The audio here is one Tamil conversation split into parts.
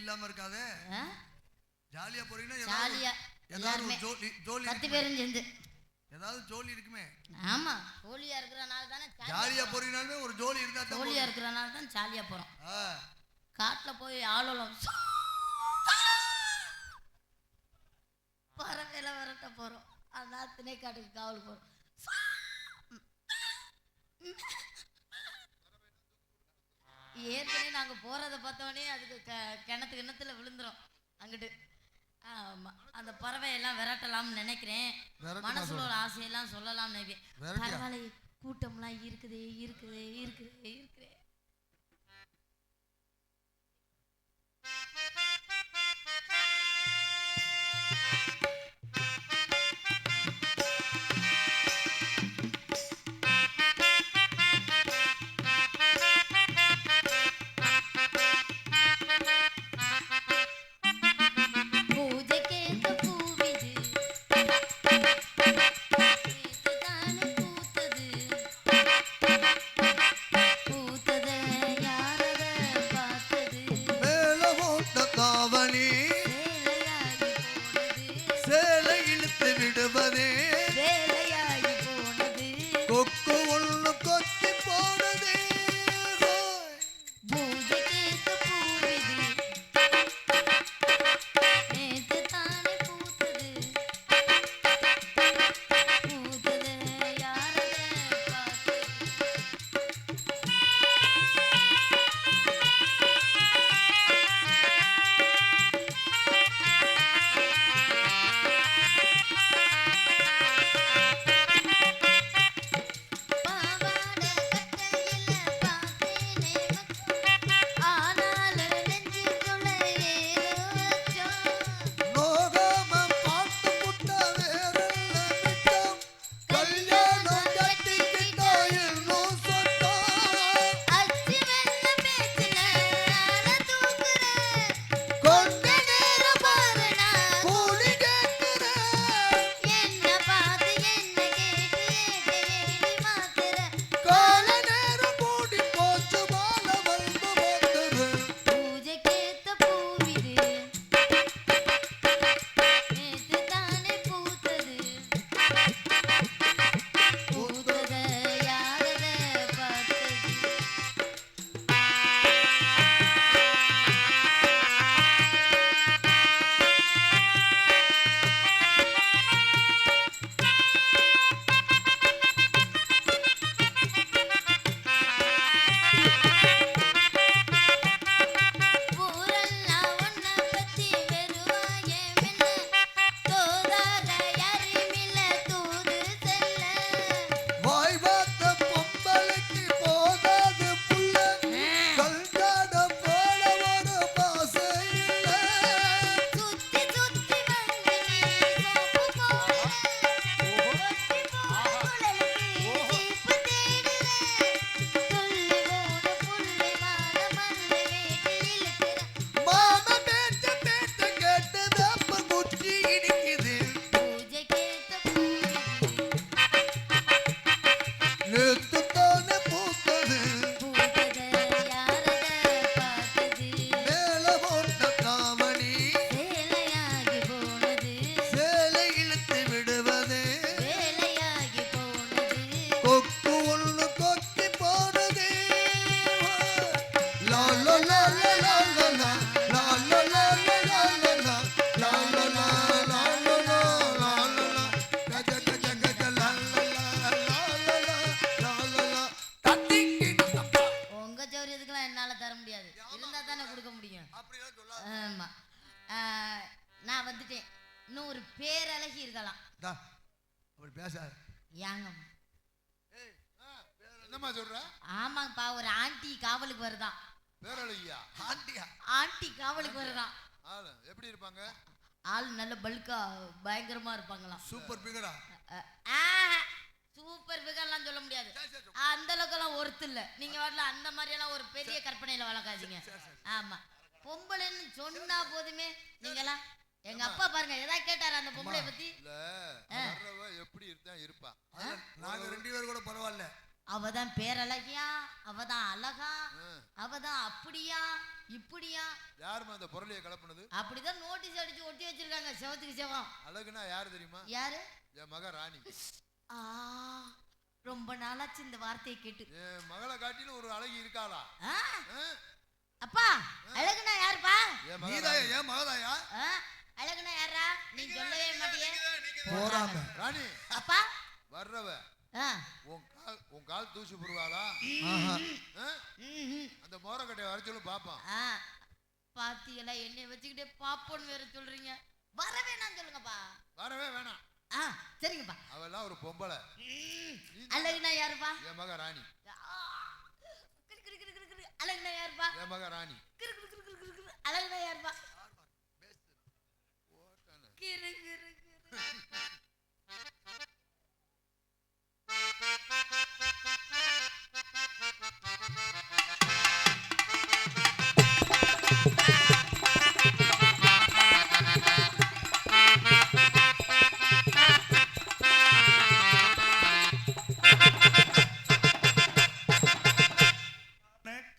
இல்லாம இருக்காதே. ஜாலியா போறீங்கன்னா ஜாலியா எல்லாரும் ஜோலி 10 பேரும் சேர்ந்து ஏதாவது ஜோலி இருக்குமே. ஆமா, ஜோலியா இருக்கறனால தானே ஜாலியா போறீங்கனாலே ஒரு ஜோலி இருந்தா தான். ஜோலியா இருக்கறனால தான் ஜாலியா போறோம். காட்டுல போய் ஆளோலம் பறவைல வரட்ட போறோம். அதான் திணை காட்டுக்கு காவல் போறோம். ஏற்கனவே நாங்க போறதை பார்த்தோன்னே அதுக்கு கிணத்துல விழுந்துரும் அங்கிட்டு. ஆமா, அந்த பறவையெல்லாம் விரட்டலாம்னு நினைக்கிறேன். மனசுல ஒரு ஆசையெல்லாம் சொல்லலாம்னு நினைக்கிறேன். பரவாயில்ல, கூட்டம்லாம் இருக்குதே இருக்குதே இருக்குதே இருக்குதே. நான் வந்துட்டேன். இன்னும் ஒரு பேரழகி இருக்கலாம். அப்படி பேசாத. யாங்க என்னமா சொல்ற? ஆமாப்பா, ஒரு ஆண்டி காவலுக்கு வருதான். பேரழகியா? ஆண்டியா? ஆண்டி காவலுக்கு வருதான். ஆளு எப்படி இருப்பாங்க? ஆள் நல்ல பல்கா பயங்கரமா இருப்பாங்களாம். சூப்பர் பிகரா? சூப்பர் பிகர்லாம் சொல்ல முடியாது. அந்த அளவுக்குலாம் ஒருத்து இல்ல. நீங்க வரல அந்த மாதிரி எல்லாம் ஒரு பெரிய கற்பனையில வளர்க்காதீங்க. ஆமா, பொம்பளைன்னு சொன்னா போதுமே. நீங்களா எங்க அப்பா பாருங்க, ஏதாவது கேட்டாரு அந்த பொம்பளை பத்தி? இல்ல, வர்றவ எப்படி இருந்தா இருப்பா. நாங்க ரெண்டு பேரும் கூட பரவாயில்ல. அவதான் பேரழகியா, அவதான் அழகா, அவதான் அப்படியா இப்படியா. யாருமா அந்த பொருளைய கலப்புனது? அப்படிதான் நோட்டீஸ் அடிச்சு ஒட்டி வச்சிருக்காங்க செவத்துக்கு செவம். அழகுனா யாரு தெரியுமா? யாரு? என் மக ராணி. ரொம்ப நாளாச்சு இந்த வார்த்தையை கேட்டு. என் மகளை காட்டிலும் ஒரு அழகி இருக்காளா? அப்பா அழகுனா யாருப்பா? என் மகதாயா? அழகுனா யாரா? நீ சொல்லவே மாட்டியே. போறாம ராணி. அப்பா வர்றவ உன் கால் தூசி புருவாளா? அந்த மோரக்கட்டையை வர சொல்லு பாப்போம். பாத்தியல என்னை வச்சுக்கிட்டே பாப்போன்னு வேற சொல்றீங்க. வரவே நான் சொல்லுங்கப்பா. வரவே வேணாம். சரிங்கப்பா. அவெல்லாம் ஒரு பொம்பளை. அழகுனா யாருப்பா? என் மக ராணி. அழகுனா யாருப்பா? என் மக ராணி. அழகுனா யாருப்பா? கிரு கிரு கிரு.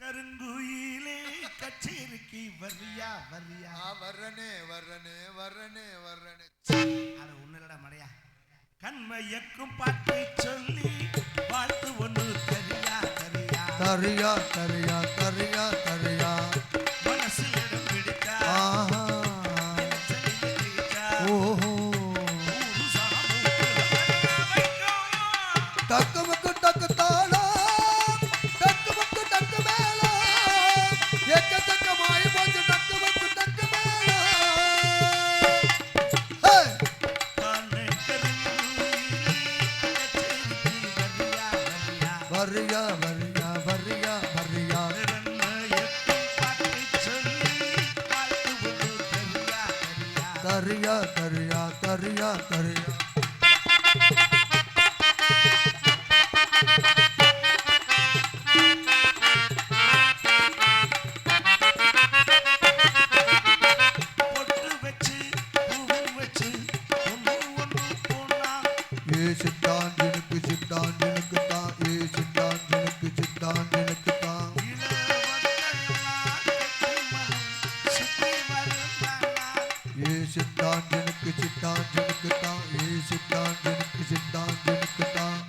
கருங்குயிலே கச்சேரிக்கு வர்றியா வர்றியா? வர்றனே வர்றனே வர்றனே வர்றனே. அட உன்னலடா மடையா. கண்மையக்கும் பாட்டு சொல்லி வாழ்த்து ஒண்ணு தரியா தரியா தரியா தரியா தரியா தரியா. மனசு இடம் பிடித்தா ஓஹோ டக்கு முக்கு டக்கு தாளா டக்கு முக்கு டக்கு மேளா எக்கச்சக்கமாய் போச்சு டக்கு முக்கு டக்கு மேளா. வர்றியா வர்றியா வர்றியா வர்றியா. தரியா தரியா தரியா தரியா. சிட்டான் ஜனுக்கு சிட்டான் ஜனுக்கு தான். சிட்டான் ஜனுக்கு சிட்டான் ஜனுக்கு தான். சிட்டான் ஜனுக்கு சிட்டான் ஜனுக்கு தான். சிட்டான் ஜனுக்கு சிட்டான் ஜனுக்கு தான்.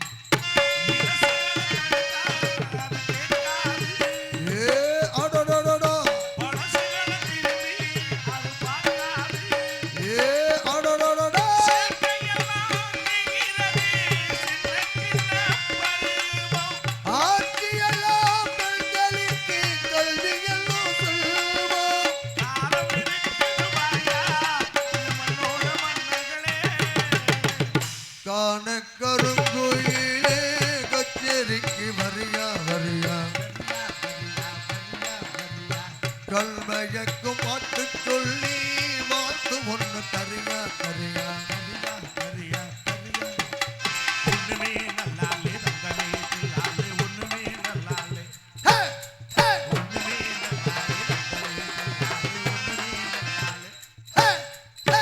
அடடடடா அடடடடா. ஆட்சியெல்லாம் பெண்களுக்கு கல்வியெல்லாம் செல்வம். காண கருங்குயிலே கச்சேரிக்கு வரியா வரியா. கல்மயக்கும் பாட்டு சொல்லி மாத்து ஒண்ணு தரியா தரியா. ஒண்ணுமே நல்லாலே தங்கமே தில்லாலே ஒண்ணுமே நல்லாலே ஹே ஹே ஒண்ணுமே நல்லாலே தங்கமே தில்லாலே ஒண்ணுமே நல்லாலே ஹே ஹே.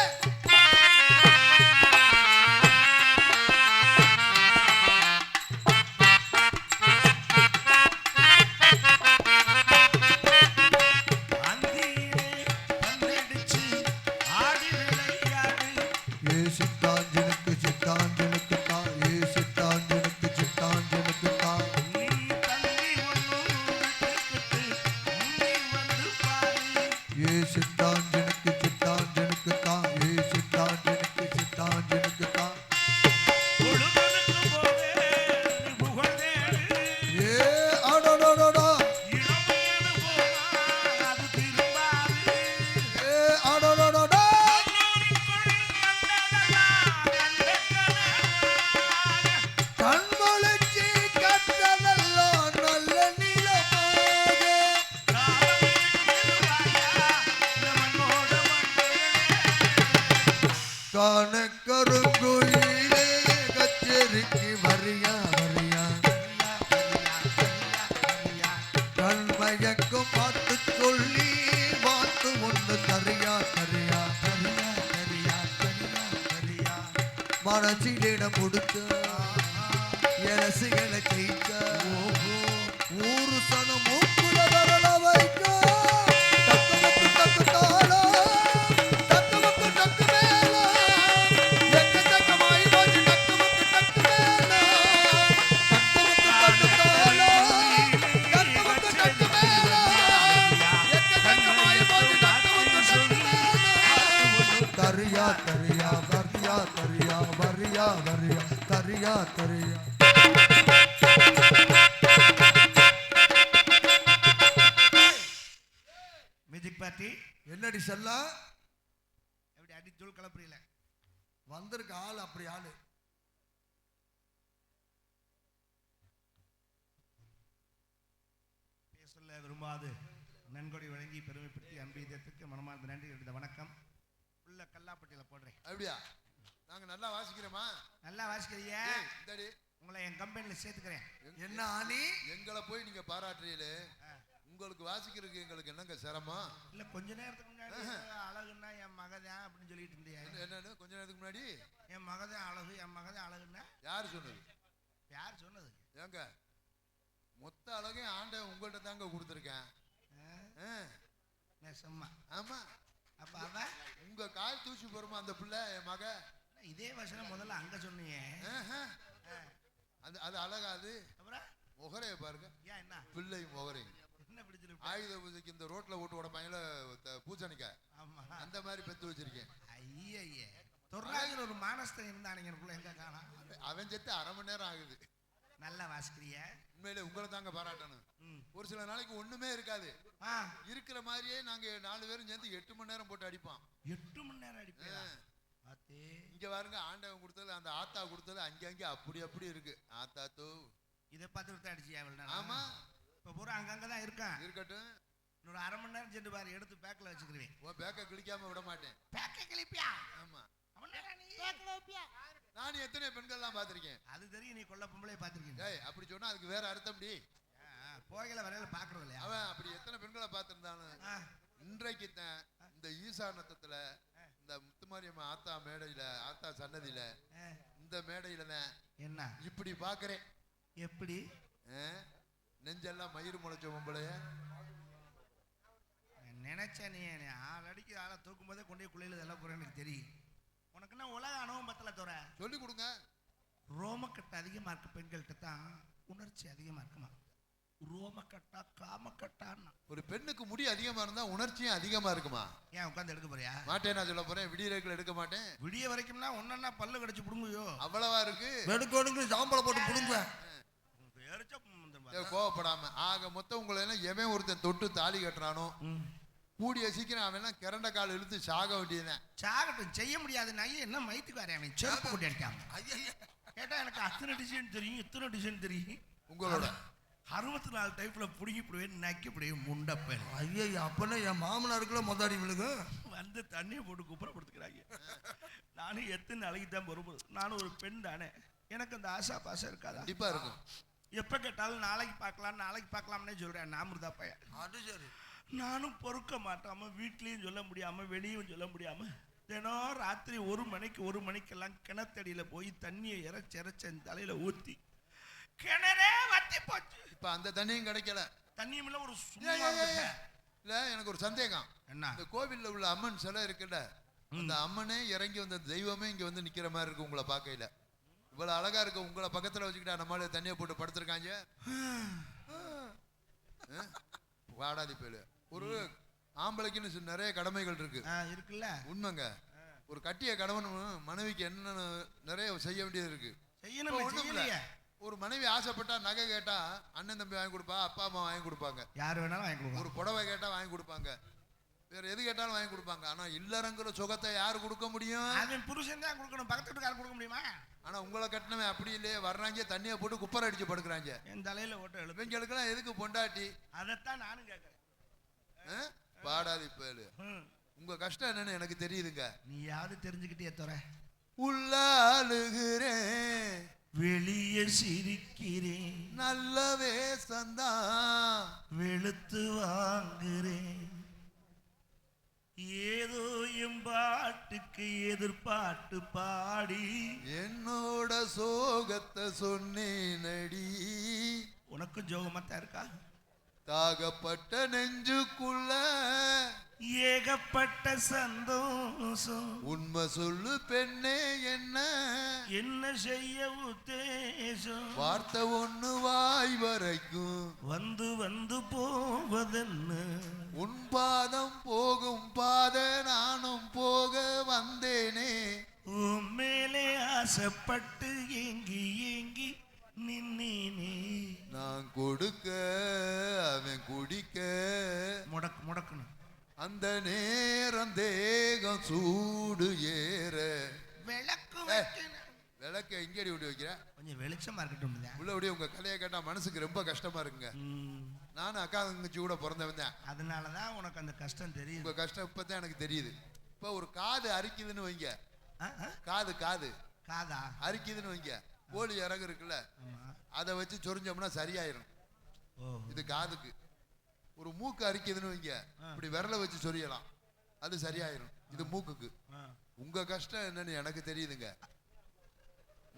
அந்தியிலே பந்தடிச்சு ஆடி விளையாடு. சிட்டான் ஜனுக்கு சிட்டான் ஜனுக்கு தான். சிட்டான் ஜனுக்கு சிட்டான் ஜனுக்கு தான். நீ தண்ணி ஒண்ணு விட்டுக்கிட்டு முன்னே வந்து பாரு. சிட்டான் ஜனுக்கு சிட்டான் ஜனுக்கு தான். சிட்டான் ஜனுக்கு சிட்டான் ஜனுக்கு தான். பொழுதனுக்கு போவே நீ புகழ்ந்தேடு. அடடடடா இளமையனு போனா அது திரும்பாது. அடடடடா. கண்மொழிச்சி கட்டதெல்லாம் நல்ல நிலமாக. காண கருங்குயிலே கச்சேரிக்கு வரியா வரியா. கண்மயக்கும் பாட்டு சொல்லி வாத்து ஒண்ணு தரியா தரியா தரியா தரியா தரியா தரியா. மனசிலிடம் கொடுத்த எலசுகளை ஜெயிக்க ஊரு சனம் மூக்குல வரல வைக்க தக்கு தக்கு தாளம் தக்கு தக்கு மேளம் எக்க தக்கமாய் போச்சு தக்கு மேளம் தக்கு தாளம் தக்கு மேளம் எக்க தக்கமாய் போச்சு தக்கு மேளம் தரியா தரியா தரியா தரியா வரியா வரியா தரியா தரியா மியூசிக் பார்ட்டி என்னடி செல்லம் எப்படி அடி தூள் கலப்புறீல வந்திருக்க ஆள் அப்படி ஆளு பேசல விரும்பாது நன்கொடை வழங்கி பெருமைப்படுத்தி அன்பீதத்துக்கு மனமார்ந்த நன்றி எடுத்த வணக்கம் உள்ள கல்லாப்பட்டியில போடுறேன். அப்படியா? நாங்க நல்லா வாசிக்கிறோமா? நல்லா வாசிக்கிறீங்க. இந்தடி உங்களை என் கம்பெனில சேர்த்துக்கிறேன். என்ன ஆனி எங்களை போய் நீங்க பாராட்டுறீங்களே, உங்களுக்கு வாசிக்கிறதுக்கு எங்களுக்கு என்னங்க சிரமம்? இல்ல கொஞ்ச நேரத்துக்கு முன்னாடி அழகுன்னா என் மகதான் அப்படின்னு சொல்லிட்டு இருந்தியா? என்னன்னு கொஞ்ச நேரத்துக்கு முன்னாடி என் மகதான் அழகு, என் மகதான் அழகுன்னா யாரு சொன்னது? யார் சொன்னது? ஏங்க மொத்த அழகையும் ஆண்டவன் உங்கள்கிட்ட தாங்க கொடுத்துருக்கேன். நெசமா? ஆமா. அப்ப அவ உங்க கால் தூசி போறமா அந்த பிள்ளை என் மக. இதே வசனம் முதல்ல அங்க சொன்னீங்க. அது அது அழகாது. அப்புறம் முகரைய பாருங்க. ஏன் என்ன பிள்ளை முகரை என்ன பிடிச்சிருக்கு? ஆயுத பூஜைக்கு இந்த ரோட்ல ஓட்டு ஓட பையல பூச்சணிக்க ஆமா அந்த மாதிரி பெத்து வச்சிருக்கேன். ஐயே தொர்ராஜில் ஒரு மானஸ்தன் இருந்தானுங்க எனக்குள்ள எங்க காணோம். அவன் செத்து 1/2 மணி நேரம் ஆகுது. நல்லா வாசிக்கிறிய. உண்மையிலே உங்களை தாங்க பாராட்டணும். ஒரு சில நாளைக்கு ஒண்ணுமே இருக்காது, இருக்கிற மாதிரியே நாங்க 4 பேரும் சேர்ந்து 8 மணி நேரம் போட்டு அடிப்போம். 8 மணி நேரம் அடிப்பேன். இங்க பாருங்க, ஆண்டவன் கொடுத்தது அந்த ஆத்தா கொடுத்தது அங்கங்க அப்படி அப்படி இருக்கு. ஆத்தா தோ இதை பார்த்துட்டு அடிச்சியா? ஆமா, இப்ப பூரா அங்கங்கதான் இருக்கான். இருக்கட்டும். இன்னொரு 1/2 மணி நேரம் சென்று பாரு, எடுத்து பேக்ல வச்சுக்கிறேன். உன் பேக்க கிழிக்காம விட மாட்டேன். பேக்க கிழிப்பியா? ஆமா. நீ நான் எத்தனை பெண்கள்லாம் பார்த்திருக்கேன். அது தெரியும், நீ கொல்ல பொம்பளை பார்த்திருக்கீங்க. ஏய் அப்படி சொன்னா அதுக்கு வேற அர்த்தம் டி. போகல வரையில பாக்குறது இல்லையா? அவன் அப்படி எத்தனை பெண்களை பார்த்திருந்தாலும் இன்றைக்கு இந்த ஈசானத்துல இந்த முத்துமாரியம்மா ஆத்தா மேடையில, ஆத்தா சன்னதியில, இந்த மேடையில தான் என்ன இப்படி பாக்குறேன். எப்படி நெஞ்செல்லாம் மயிறு முளைச்ச பொம்பளைய நினைச்ச நீ ஆள் அடிக்க ஆளை தூக்கும் போதே கொண்டே குள்ளையில இதெல்லாம் போறேன் எனக்கு தெரியும். உனக்கு என்ன உலக அனுபவம் பத்தல தோற சொல்லி கொடுங்க. ரோமக்கட்டு அதிகமா இருக்கு பெண்கள்கிட்ட தான் உணர்ச்சி அதிகமா இருக்குமா? ரோமக்கட்டா காமக்கட்டான்னா ஒரு பெண்ணுக்கு முடி அதிகமா இருந்தா உணர்ச்சியும் அதிகமா இருக்குமா? ஏன் உட்காந்து எடுக்க போறியா? மாட்டேன், நான் சொல்ல போறேன். விடியறதுக்குள்ள எடுக்க மாட்டேன். விடிய வரைக்கும்னா ஒன்னா பல்லு கடிச்சு புடுங்குயோ? அவ்வளவா இருக்கு. வெடுக்கோடுக்கு சாம்பலை போட்டு புடுங்க. கோவப்படாம ஆக மொத்தம் உங்களை எல்லாம் எவன் ஒருத்தன் தொட்டு தாலி கட்டுறானோ கூடிய சீக்கிரம் அவன் எல்லாம் கிறண்ட கால் இழுத்து சாக வேண்டியதுதான். சாகட்டும், செய்ய முடியாது. நான் என்ன மயத்துக்கு வரேன்? அவன் செருப்பு கொண்டு அடிக்காம கேட்டா எனக்கு அத்தனை டிசைன் தெரியும், இத்தனை டிசைன் தெரியும். உங்களோட 64 டைப்ல புடுங்கி போடுவேன், நக்கி போடுவேன் முண்டப்பேன். ஐயா அப்பனா என் மாமனாருக்குள்ள மொதாடி விழுகு வந்து தண்ணியை போட்டு குப்புறப்படுத்துக்கிறாங்க. நானும் எத்தனை நாளைக்கு தான் பொறுப்பு. நானும் ஒரு பெண் தானே, எனக்கு அந்த ஆசா பாசம் இருக்காதா? கண்டிப்பா இருக்கும். எப்ப கேட்டாலும் நாளைக்கு பார்க்கலாம் நாளைக்கு பார்க்கலாம்னே சொல்றேன். நாமருதா பையன். அது சரி. நானும் பொறுக்க மாட்டாம வீட்லயும் சொல்ல முடியாம வெளியும் சொல்ல முடியாம தினம் ராத்திரி 1 மணிக்கெல்லாம் கிணத்தடியில போய் தண்ணியை இறைச்ச தலையில ஊத்தி கிணறே வத்தி போச்சு. இப்ப அந்த தண்ணியும் கிடைக்கல. தண்ணியும் இல்ல. ஒரு இல்ல எனக்கு ஒரு சந்தேகம். என்ன? இந்த கோவில்ல உள்ள அம்மன் சிலை இருக்குல்ல, அந்த அம்மனே இறங்கி வந்த தெய்வமே இங்க வந்து நிக்கிற மாதிரி இருக்கு உங்களை பார்க்கையில. இவ்வளவு அழகா இருக்கு, உங்களை பக்கத்துல வச்சுக்கிட்டா நம்மளால தண்ணியை போட்டு படுத்திருக்காங்க. வாடாதி பேரு. ஒரு ஆம்பளைக்குன்னு நிறைய கடமைகள் இருக்கு இருக்குல்ல. உண்மைங்க. ஒரு கட்டிய கணவன் மனைவிக்கு என்னென்ன நிறைய செய்ய வேண்டியது இருக்கு. ஒரு மனைவி ஆசைப்பட்டா நகை கேட்டா அண்ணன் தம்பி வாங்கி கொடுப்பா, அப்பா அம்மா வாங்கி கொடுப்பாங்க, யார் வேணாலும் வாங்கி கொடுப்பாங்க. ஒரு புடவை கேட்டா வாங்கி கொடுப்பாங்க, வேற எது கேட்டாலும் வாங்கி கொடுப்பாங்க. ஆனா இல்லறங்கிற சுகத்தை யாரு கொடுக்க முடியும்? அவன் புருஷன் தான் கொடுக்கணும், பக்கத்து வீட்டுக்காரர் கொடுக்க முடியுமா? ஆனா உங்களை கட்டினவன் அப்படி இல்லையே, வர்றாங்க தண்ணியை போட்டு குப்பரை அடிச்சு படுக்கிறாங்க. என் தலையில ஓட்ட எழுப்பு. இவங்களுக்கெல்லாம் எதுக்கு பொண்டாட்டி? அதைத்தான் நானும் கேட்கறேன். பாடாதி பேரு. உங்க கஷ்டம் என்னன்னு எனக்கு தெரியுதுங்க. நீ யாரு தெரிஞ்சுக்கிட்டே தோற? உள்ளாளுகிறேன், வெளியே சிரிக்கிறேன், நல்ல வேசந்தா வெளுத்து வாங்குறேன், ஏதோ எம்பாட்டுக்கு எதிர்பாட்டு பாடி என்னோட சோகத்தை சொன்னேனடி. உனக்கு ஜோகமாத்தான் இருக்கா? தாகப்பட்ட நெஞ்சுக்குள்ள ஏகப்பட்ட சந்தோஷம். உண்மை சொல்லு பெண்ணே என்ன செய்ய உத்தேசம்? வார்த்தை ஒண்ணு வாய் வரைக்கும் வந்து வந்து போவதென்ன? உன் பாதம் போகும் பாத நானும் போக வந்தேனே. உன் மேலே ஆசைப்பட்டு ஏங்கி ஏங்கி நின்னேனே. நான் கொடுக்க அவன் குடிக்க முடக்கணும். அந்த நேரம் தேகம் சூடு ஏற. விளக்க எங்கேடி விட்டு வைக்கிற? கொஞ்சம் வெளிச்சமா இருக்கட்டும். உள்ளபடி உங்க கதையை கேட்டா மனசுக்கு ரொம்ப கஷ்டமா இருக்குங்க. நானும் அக்கா தங்கச்சி கூட பிறந்தவன் தான். அதனாலதான் உனக்கு அந்த கஷ்டம் தெரியும். உங்க கஷ்டம் இப்பதான் எனக்கு தெரியுது. இப்ப ஒரு காது அரிக்குதுன்னு வைங்க. காதா அரிக்குதுன்னு வைங்க. கோழி இறகு இருக்குல்ல, அதை வச்சு சொரிஞ்சோம்னா சரியாயிரும். இது காதுக்கு. ஒரு மூக்கு அரிக்குதுன்னு வைங்க, இப்படி விரல வச்சு சொரியலாம், அது சரியாயிரும். இது மூக்குக்கு. உங்க கஷ்டம் என்னன்னு எனக்கு தெரியுதுங்க.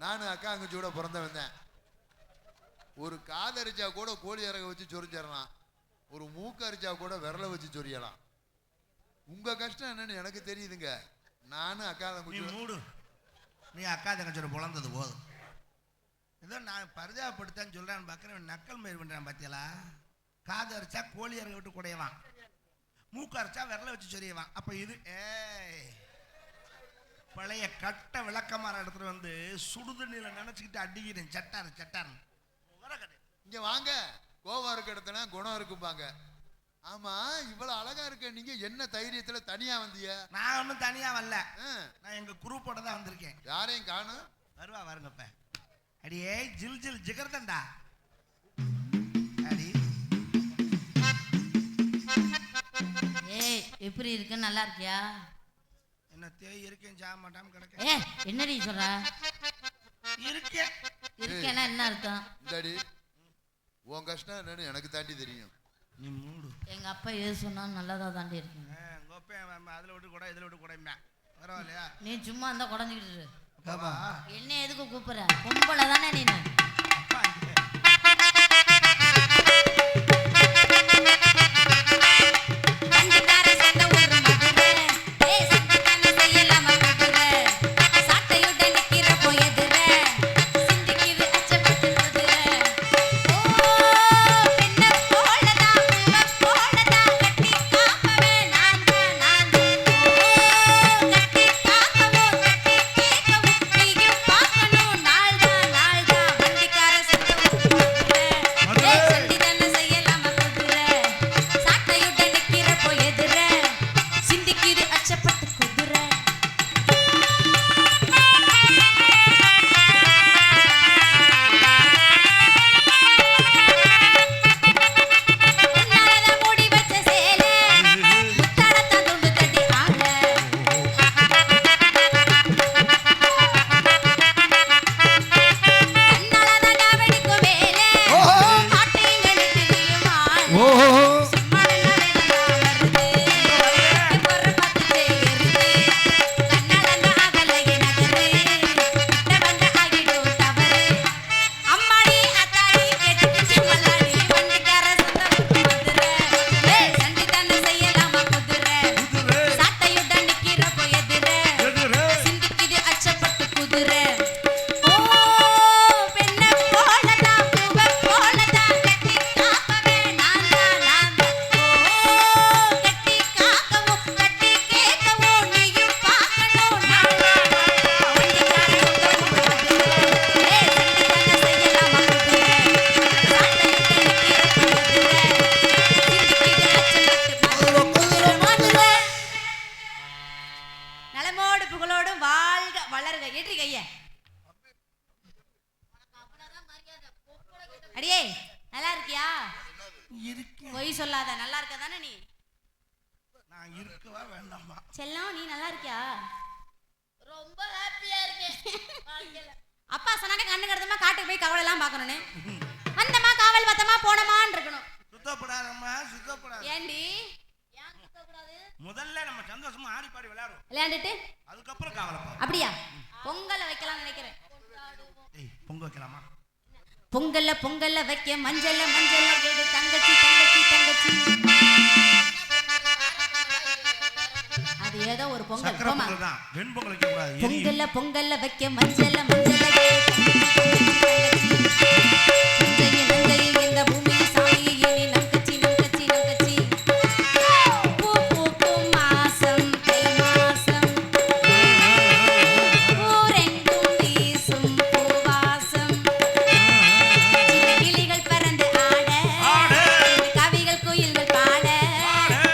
நானும் அக்கா அங்கச்சியோட பிறந்தவன் தான். ஒரு காது அரிச்சா கூட கோழி இறக வச்சு சொரிஞ்சிடலாம், ஒரு மூக்கு அரிச்சா கூட விரல வச்சு சொரியலாம். உங்க கஷ்டம் என்னன்னு எனக்கு தெரியுதுங்க. நானும் அக்கா தங்கச்சி. நீ அக்கா தங்கச்சியோட பிறந்தது போதும். ஏதோ நான் பரிதாபப்படுத்தான்னு சொல்றான்னு பார்க்குறேன், நக்கல் மாரி பண்றான். பாத்தியலா? காது அரைச்சா கோழி இறங்க விட்டு குடையவான், மூக்கு அரைச்சா விரல வச்சு சொரியவான். அப்ப இது பழைய கட்ட விளக்கமாற இடத்துல வந்து சுடுதண்ணில நினைச்சுக்கிட்டு அடிக்கிறேன். சட்டாரு இங்க வாங்க. கோவம் இருக்க இடத்துல குணம் இருக்கும்பாங்க. ஆமா, இவ்வளவு அழகா இருக்க நீங்க என்ன தைரியத்துல தனியா வந்தீங்க? நான் ஒன்னும் தனியா வரல, நான் எங்க குரூப்போட தான் வந்திருக்கேன். யாரையும் காணும். வருங்கப்ப. அடியே ஜில் ஜில் ஜிகர்தண்டா. அடி ஏய், எப்படி இருக்கு? நல்லா இருக்கியா? என்ன தேய் இருக்கேன், ஜா மாட்டாம கிடக்க. என்னடி சொல்ற? இருக்கேன்னா என்ன அர்த்தம்? இந்தாடி, உன் கஷ்டம் என்னன்னு எனக்கு தாண்டி தெரியும். நீ மூடு. எங்க அப்பா எது சொன்னாலும் நல்லதா தாண்டி இருக்கு. அதுல விட்டு கூட இதுல விட்டு கூட பரவாயில்லையா? நீ சும்மா இருந்தா குடஞ்சிக்கிட்டு என்ன எதுக்கு கூப்பிடுற? பொம்பளை தானே நீ. அடியே நல்லா இருக்கியா? பொய் சொல்லாத, நல்லா இருக்க தானே நீ? நான் இருக்கவா வேண்டாமா? செல்லம் நீ நல்லா இருக்கியா? ரொம்ப ஹாப்பியா இருக்கேன். அப்பா சொன்னாங்க கண்ணு கடத்தமா காட்டுக்கு போய் கவலை எல்லாம் பார்க்கணும்னு. வந்தமா காவல் பத்தமா போனமான்னு இருக்கணும். சுத்தப்படாதம்மா, சுத்தப்படாத. ஏண்டி? ஏன் சுத்தப்படாது? முதல்ல நம்ம சந்தோஷமா ஆடி பாடி விளையாடுவோம், விளையாண்டுட்டு அதுக்கப்புறம் காவலப்பா. அப்படியா? பொங்கலை வைக்கலாம்னு நினைக்கிறேன். பொங்க வைக்கலாமா? பொங்கல்ல வைக்க மஞ்சள் எடு தங்கச்சி தங்கச்சி தங்கச்சி. அது ஏதோ ஒரு பொங்கல். சக்கரை பொங்கல் தான், வெண்பொங்கல் வைக்க கூடாது. பொங்கல்ல வைக்க மஞ்சள் எடு தங்கச்சி தங்கச்சி. இந்த பூமி சாமி இனி நங்கச்சி நங்கச்சி நங்கச்சி. பூ பூக்கும் மாசம் தை மாசம், ஊரெங்கும் வீசும் பூவாசம். சின்ன கிளிகள் பறந்து ஆட, கவிகள் குயில்கள் பாட,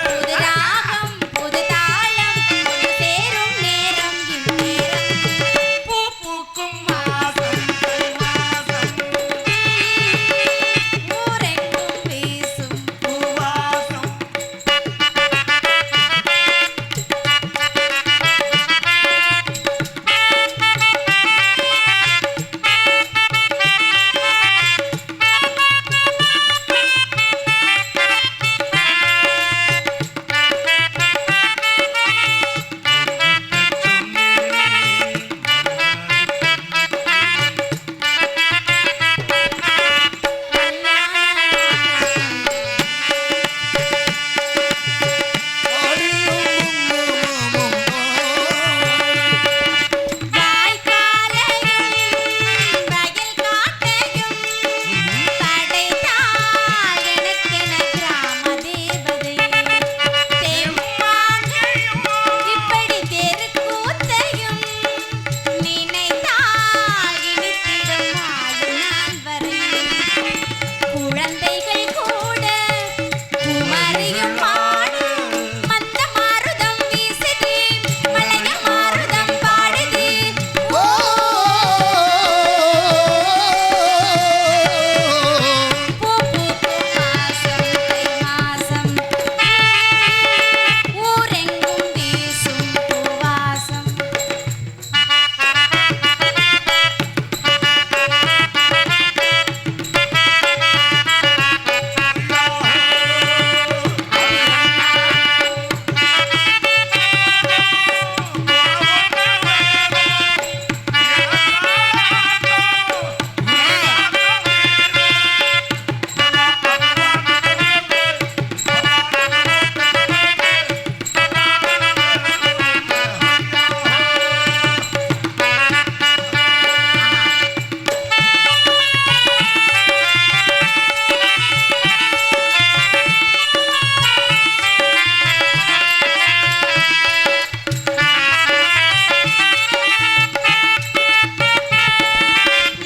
புது ராகம் புது தாளம் ஒன்று சேரும் நேரம் இந்நேரம். பூ பூக்கும் மாசம் தை மாசம், ஊரெங்கும் வீசும் பூவாசம். வாய்க்காலையும் வயல் காட்டையும் படைத்தாள் எனக்கென கிராம தேவதை. தெம்மாங்கையும் இப்படி தெருக்கூத்தையும் நினைத்தால் இனித்திடும் நாலு நாள் வரை. குழந்தைகள் கூட குமரியும் பாடு, மந்த மாருதம் வீசுது, மலைய மாருதம் பாடுது. ஓ பூ பூக்கும் மாசம் தை மாசம், ஊரெங்கும் வீசும் பூவாசம்.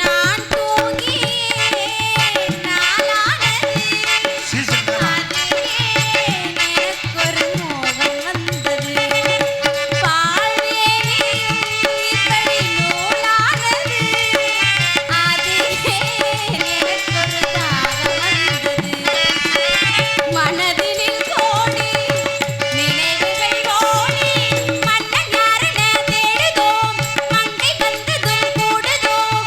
நான் தூங்கி நாளானது, எனக்கொரு மோகம் வந்தது. பால்வேலியும் இப்படி நூலானது, எனக்கொரு தாகம் வந்தது. மனதினில் கோடி நினைவுகள் ஓடி, மன்னன் யாரென தேடுதோம், மங்கை வந்ததும் கூடுதோம்.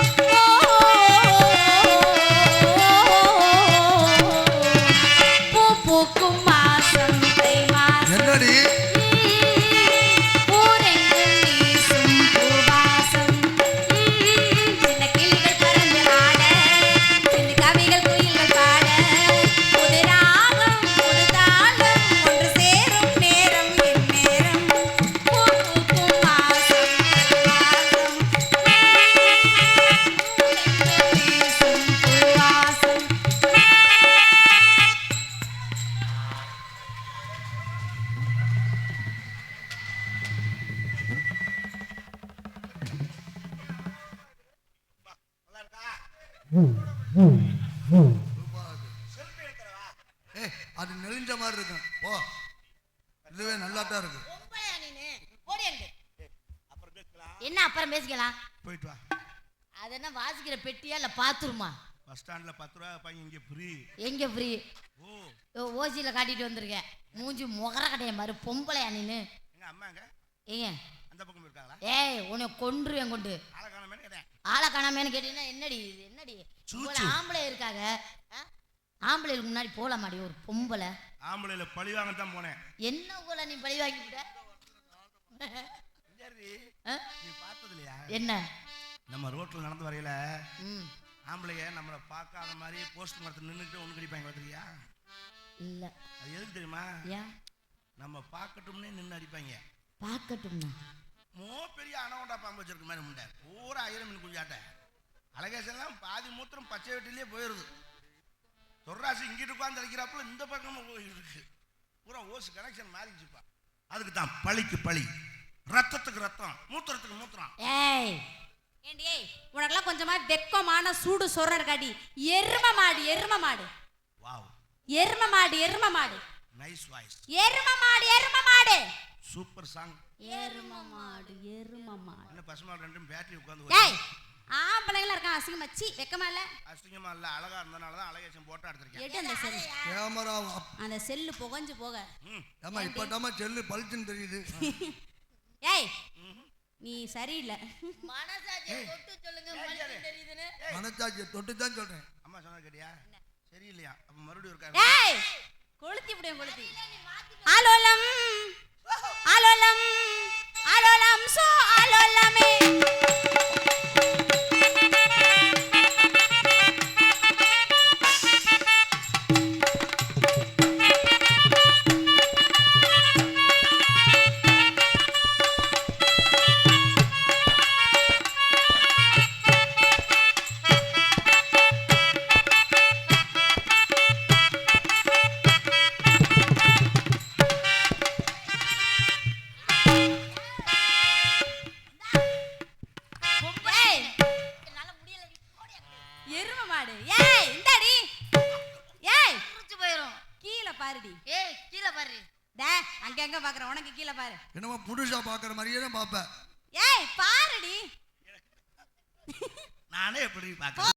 பூ பூக்கும் மாசம் தை மாசம், என்னடி ஊரெங்கும் வீசும் பூவாசம். சின்ன கிளிகள் பறந்து ஆட, சின்ன கவிகள் குயில்கள் பாட, புது ராகம் புது தாளம் ஒன்று சேரும் நேரம் இந்நேரம். பூ பூக்கும் மாசம் தை மாசம், ஊரெங்கும் வீசும் பூவாசம். ஏய் அது நெளிஞ்ச மாதிரி இருக்கும். ஓ இதுவே நல்லாத்தான் இருக்கு. பொம்பளையா நீனு? போடி அங்கிட்டு. அப்புறம் பேசலாம், என்ன அப்புறம் பேசிக்கலாம்? போயிட்டு வா. அது என்ன வாசிக்கிற பெட்டியா இல்ல பாத்ரூமா? பஸ் ஸ்டாண்ட்ல 10 ரூபா பையன் இங்க ஃப்ரீ. எங்க ஃப்ரீ? ஓ ஓசியில காட்டிட்டு வந்திருக்கேன். மூஞ்சி முகர கடைய மாதிரி. பொம்பளையா நீனு? எங்க அம்மாங்க ஏங்க அந்த பக்கம் இருக்காங்களா? ஏய் உன்னை கொன்றுவேன் கொண்டு. ஆளை காணாம கேட்டேன். ஆளை காணாமேன்னு கேட்டீங்கன்னா என்னடி இது? என்னடி சூச்சு. இவ்வளவு ஆம்பளை இருக்காங்க, ஆம்பளைகளுக்கு முன்னாடி போலாமாடி ஒரு பொம்பளை? ஆம்பளையில பழி வாங்கத்தான் போனேன். என்ன ஊல நீ பழி வாங்கிவிட்ட? நீ பார்த்தது இல்லையா? என்ன? நம்ம ரோட்ல நடந்து வரையில ஆம்பளைங்க நம்மளை பார்க்காத மாதிரி போஸ்ட் மரத்தில் நின்றுட்டு ஒன்று கடிப்பாங்க பார்த்துருக்கியா? இல்ல. அது எதுக்கு தெரியுமா? ஏன்? நம்ம பார்க்கட்டும்னே நின்று அடிப்பாங்க. பார்க்கட்டும்னா பெரிய அணவண்டா பாம்பு வச்சிருக்க மாதிரி முண்டை பூரா 1000 மீன் குஞ்சாட்ட அழகேசெல்லாம் பாதி மூத்திரம் பச்சை வெட்டிலே போயிடுது. தொர்ராசி இங்கிட்டு உட்காந்து அடிக்கிறாப்புல இந்த பக்கமும் போயிட்டு இருக்கு. பூரா ஓசு கனெக்ஷன் மாறிச்சுப்பா. அதுக்கு தான் பழிக்கு பழி, ரத்தத்துக்கு ரத்தம், மூத்திரத்துக்கு மூத்திரம். ஏய் ஏண்டி உனக்கெல்லாம் கொஞ்சமா வெக்கமான சூடு சொல்ற இருக்காடி. எரும மாடு எரும மாடு. வாவ். எரும மாடு எரும மாடு. Nice voice. எரும மாடு எரும மாடு. Super song. எரும மாடு எரும மாடு. என்ன பசுமாடு ரெண்டும் பேட்டரி உட்காந்து. ஏய் ஆம்பளைங்களா இருக்கான் அசிங்கமா. சி வெக்கமா இல்ல? அசிங்கமா இல்ல, அழகா இருந்தனால தான் அழகேசன் போட்டோ எடுத்திருக்கேன். எடு அந்த செல். கேமரா அந்த செல்லு புகஞ்சு போக. ஏமா இப்பதாமா செல்லு பளிச்சுன்னு தெரியுது. ஏய் நீ சரியில்லை. மனசாட்சியை தொட்டு சொல்லுங்க. மனசு தெரியுதுன்னு. மனசாட்சியை தொட்டு தான் சொல்றேன். அம்மா சொன்னா கேட்டியா? சரியில்லையா? அப்ப மறுபடியும் இருக்கா? ஏய் கொளுத்தி விடு கொளுத்தி. ஆலோலம் ஆலோலம் ஆலோலம் சோ ஆலோலமே. எரும மாடு. ஏய் இந்தாடி. ஏய் புடிச்சு போயிரும். கீழே பாருடி. ஏய் கீழ பாரு. டே அங்க எங்க பாக்குற? உனக்கு கீழே பாரு. என்னமா புதுசா பாக்குற மாதிரியே தான் பாப்பேன். ஏய் பாருடி. நானே எப்படி போ பாக்க